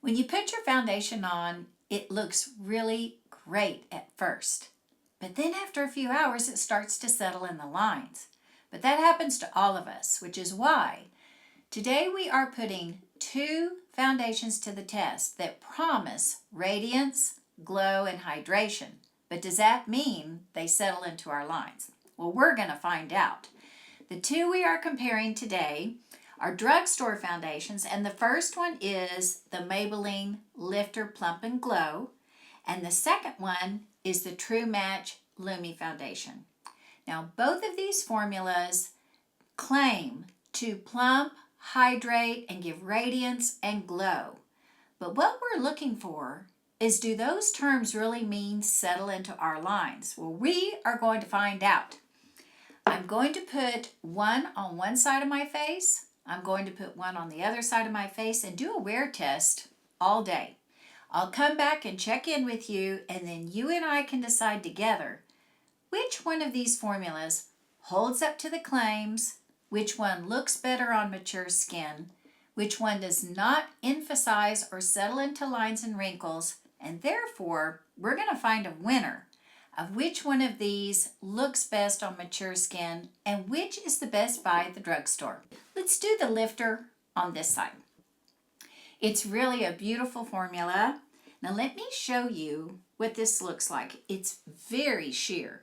When you put your foundation on, it looks really great at first. But then after a few hours, it starts to settle in the lines. But that happens to all of us, which is why today we are putting two foundations to the test that promise radiance, glow, and hydration. But does that mean they settle into our lines? Well, we're going to find out. The two we are comparing today are drugstore foundations, and the first one is the Maybelline Lifter Plump and Glow, and the second one is the True Match Lumi foundation. Now, both of these formulas claim to plump, hydrate, and give radiance and glow. But what we're looking for is, do those terms really mean settle into our lines? Well, we are going to find out. I'm going to put one on one side of my face. I'm going to put one on the other side of my face and do a wear test all day. I'll come back and check in with you, and then you and I can decide together which one of these formulas holds up to the claims, which one looks better on mature skin, which one does not emphasize or settle into lines and wrinkles, and therefore we're going to find a winner of which one of these looks best on mature skin and which is the best buy at the drugstore. Let's do the lifter on this side. It's really a beautiful formula. Now let me show you what this looks like. It's very sheer.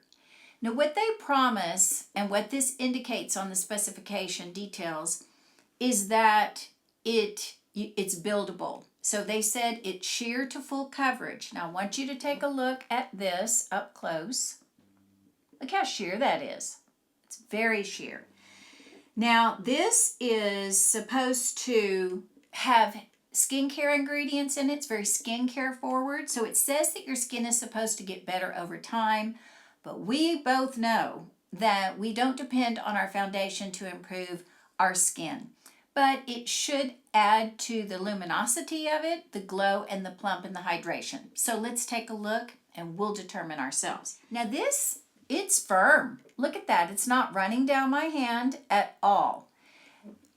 Now what they promise and what this indicates on the specification details is that it's buildable. So they said it's sheer to full coverage. Now I want you to take a look at this up close. Look how sheer that is. It's very sheer. Now this is supposed to have skincare ingredients in it. It's very skincare forward. So it says that your skin is supposed to get better over time. But we both know that we don't depend on our foundation to improve our skin. But it should add to the luminosity of it, the glow, and the plump, and the hydration. So let's take a look and we'll determine ourselves. Now this, it's firm. Look at that. It's not running down my hand at all,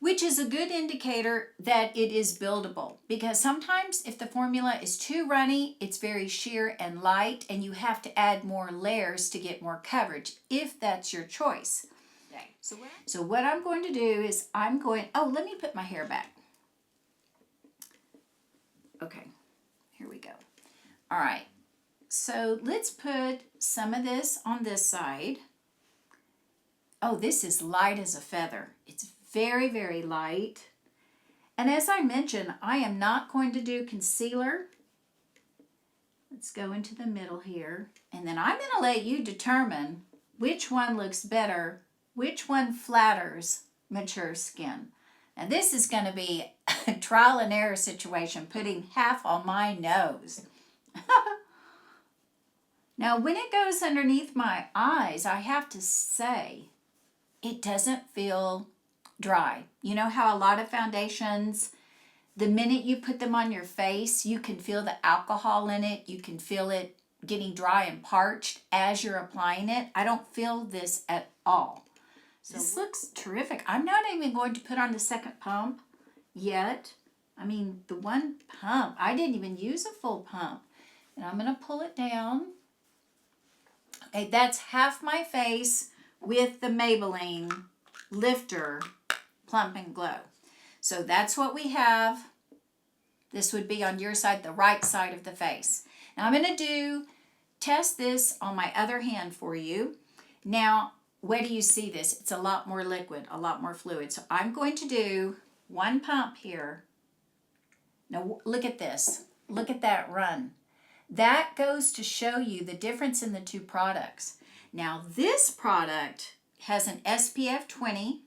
which is a good indicator that it is buildable, because sometimes if the formula is too runny, it's very sheer and light, and you have to add more layers to get more coverage if that's your choice. So what I'm going to do is let me put my hair back. Okay, here we go. All right, so let's put some of this on this side. Oh, this is light as a feather. It's very, very light. And as I mentioned, I am not going to do concealer. Let's go into the middle here. And then I'm going to let you determine which one looks better, which one flatters mature skin. Now this is going to be a trial and error situation, putting half on my nose. Now when it goes underneath my eyes, I have to say, it doesn't feel dry. You know how a lot of foundations, the minute you put them on your face, you can feel the alcohol in it. You can feel it getting dry and parched as you're applying it. I don't feel this at all. So this looks terrific. I'm not even going to put on the second pump yet. I mean, the one pump, I didn't even use a full pump. And I'm going to pull it down. Okay, that's half my face with the Maybelline Lifter Plump and Glow. So that's what we have. This would be on your side, the right side of the face. Now I'm going to test this on my other hand for you. Now, where do you see this? It's a lot more liquid, a lot more fluid. So I'm going to do one pump here. Now look at this. Look at that run. That goes to show you the difference in the two products. Now this product has an SPF 20,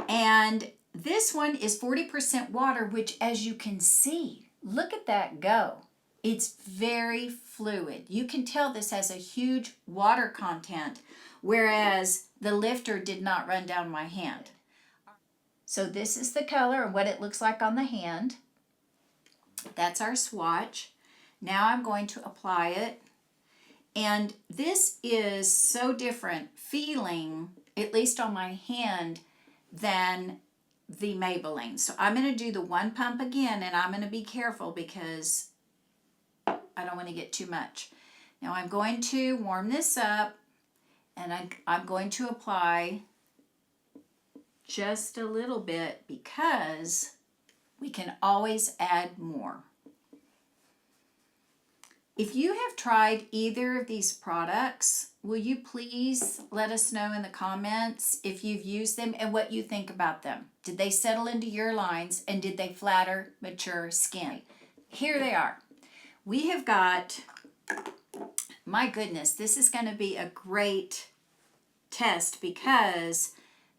and this one is 40% water, which, as you can see, look at that go. It's very fluid. You can tell this has a huge water content, whereas the lifter did not run down my hand. So this is the color and what it looks like on the hand. That's our swatch. Now I'm going to apply it. And this is so different feeling, at least on my hand, than the Maybelline. So I'm going to do the one pump again, and I'm going to be careful because I don't want to get too much. Now I'm going to warm this up, and I'm going to apply just a little bit because we can always add more. If you have tried either of these products, will you please let us know in the comments if you've used them and what you think about them? Did they settle into your lines, and did they flatter mature skin? Here they are. We have got, my goodness, this is going to be a great test because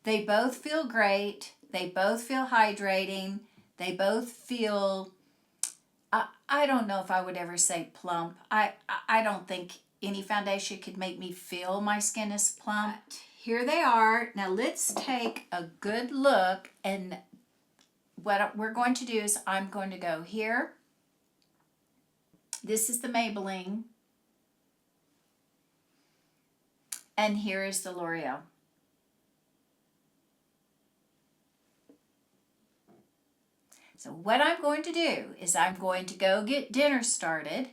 they both feel great. They both feel hydrating. They both feel, I don't know if I would ever say plump. I don't think any foundation could make me feel my skin is plump. But here they are. Now let's take a good look, and what we're going to do is I'm going to go here. This is the Maybelline, and here is the L'Oreal. So what I'm going to do is I'm going to go get dinner started.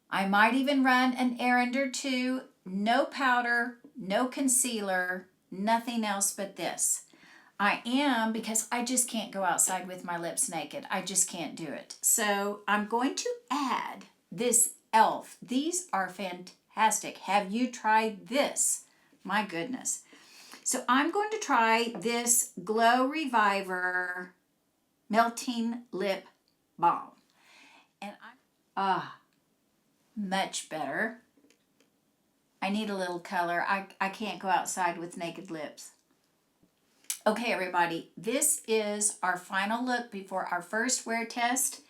I might even run an errand or two. No powder, no concealer, nothing else but this. I am, because I just can't go outside with my lips naked. I just can't do it. So I'm going to add this e.l.f. These are fantastic. Have you tried this? My goodness. So I'm going to try this Glow Reviver Melting Lip Balm. And much better. I need a little color. I can't go outside with naked lips. Okay, everybody, this is our final look before our first wear test.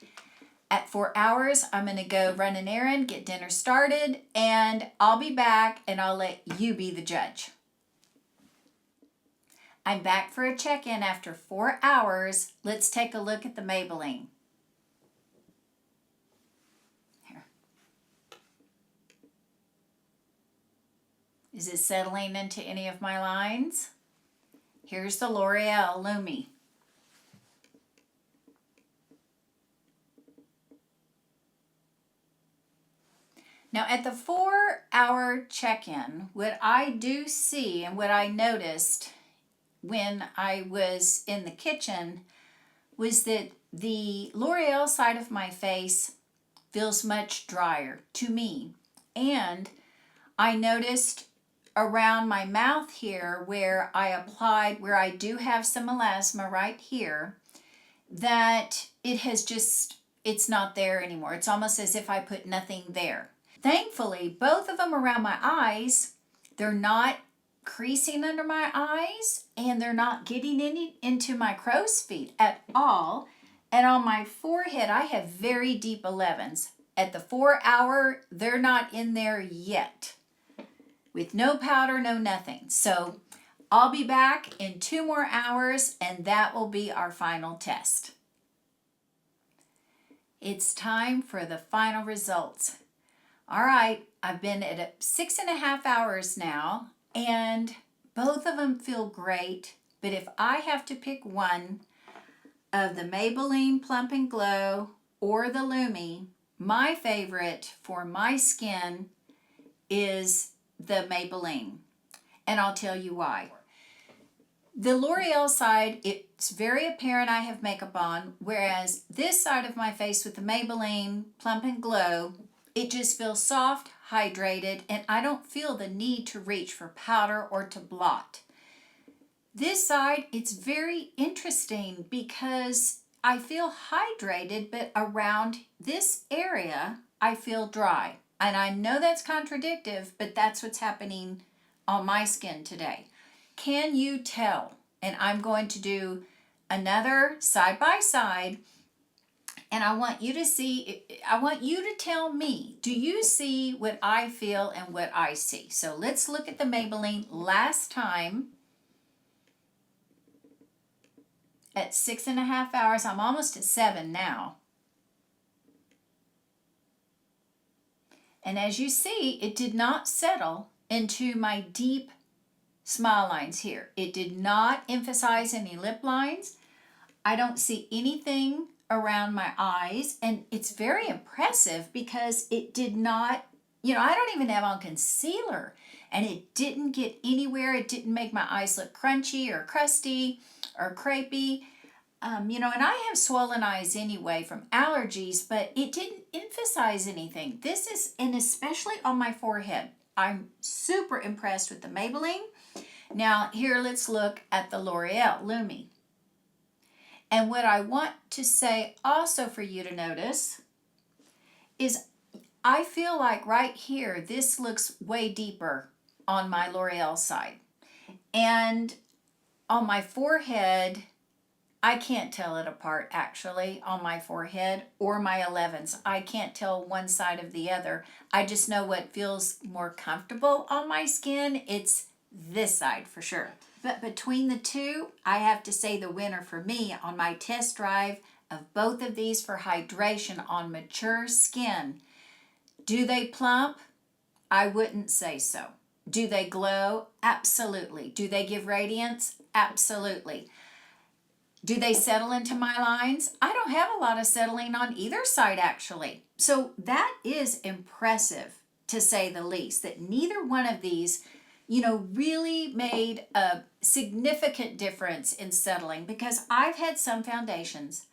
At 4 hours, I'm going to go run an errand, get dinner started, and I'll be back and I'll let you be the judge. I'm back for a check-in after 4 hours. Let's take a look at the Maybelline. Here. Is it settling into any of my lines? Here's the L'Oreal Lumi. Now at the 4-hour check-in, what I do see and what I noticed when I was in the kitchen was that the L'Oreal side of my face feels much drier to me. And I noticed around my mouth here where I applied, where I do have some melasma right here, that it has just, it's not there anymore. It's almost as if I put nothing there. Thankfully, both of them around my eyes, they're not creasing under my eyes, and they're not getting into my crow's feet at all. And on my forehead, I have very deep 11s. At the 4-hour, they're not in there yet. With no powder, no nothing. So I'll be back in 2 more hours, and that will be our final test. It's time for the final results. All right, I've been at 6.5 hours now, and both of them feel great. But if I have to pick one of the Maybelline Plump and Glow or the Lumi, my favorite for my skin is the Maybelline. And I'll tell you why. The L'Oreal side, it's very apparent I have makeup on, whereas this side of my face with the Maybelline Plump and Glow, it just feels soft, hydrated, and I don't feel the need to reach for powder or to blot. This side, it's very interesting because I feel hydrated, but around this area, I feel dry. And I know that's contradictive, but that's what's happening on my skin today. Can you tell? And I'm going to do another side by side, and I want you to see, I want you to tell me, do you see what I feel and what I see? So let's look at the Maybelline last time at 6.5 hours. I'm almost at 7 now. And as you see, it did not settle into my deep smile lines here. It did not emphasize any lip lines. I don't see anything around my eyes, and it's very impressive because it did not, I don't even have on concealer, and it didn't get anywhere. It didn't make my eyes look crunchy or crusty or crepey. And I have swollen eyes anyway from allergies, but it didn't emphasize anything. This is, and especially on my forehead. I'm super impressed with the Maybelline. Now, here, let's look at the L'Oreal Lumi. And what I want to say also for you to notice is I feel like right here, this looks way deeper on my L'Oreal side. And on my forehead, I can't tell it apart actually on my forehead or my 11s. I can't tell one side of the other. I just know what feels more comfortable on my skin. It's this side for sure. But between the two, I have to say the winner for me on my test drive of both of these for hydration on mature skin. Do they plump? I wouldn't say so. Do they glow? Absolutely. Do they give radiance? Absolutely. Do they settle into my lines? I don't have a lot of settling on either side actually. So that is impressive to say the least, that neither one of these, really made a significant difference in settling, because I've had some foundations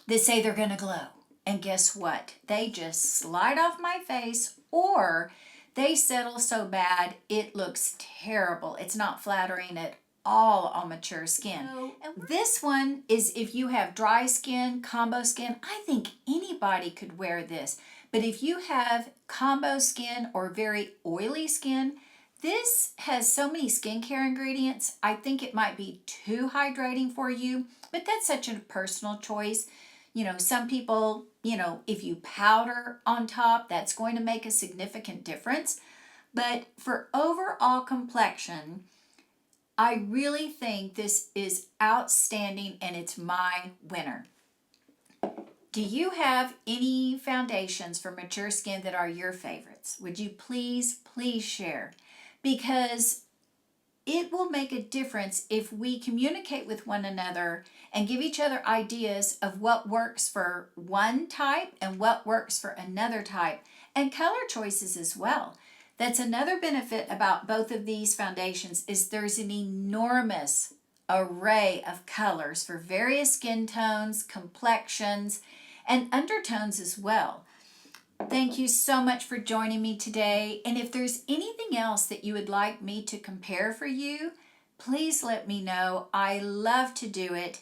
that say they're going to glow. And guess what? They just slide off my face, or they settle so bad it looks terrible. It's not flattering at all on mature skin. This one is if you have dry skin, combo skin. I think anybody could wear this. But if you have combo skin or very oily skin, this has so many skincare ingredients. I think it might be too hydrating for you, but that's such a personal choice. Some people, if you powder on top, that's going to make a significant difference. But for overall complexion, I really think this is outstanding, and it's my winner. Do you have any foundations for mature skin that are your favorites? Would you please share? Because it will make a difference if we communicate with one another and give each other ideas of what works for one type and what works for another type, and color choices as well. That's another benefit about both of these foundations, is there's an enormous array of colors for various skin tones, complexions, and undertones as well. Thank you so much for joining me today. And if there's anything else that you would like me to compare for you, please let me know. I love to do it.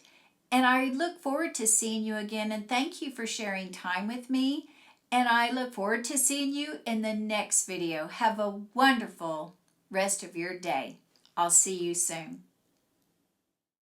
And I look forward to seeing you again. And thank you for sharing time with me. And I look forward to seeing you in the next video. Have a wonderful rest of your day. I'll see you soon.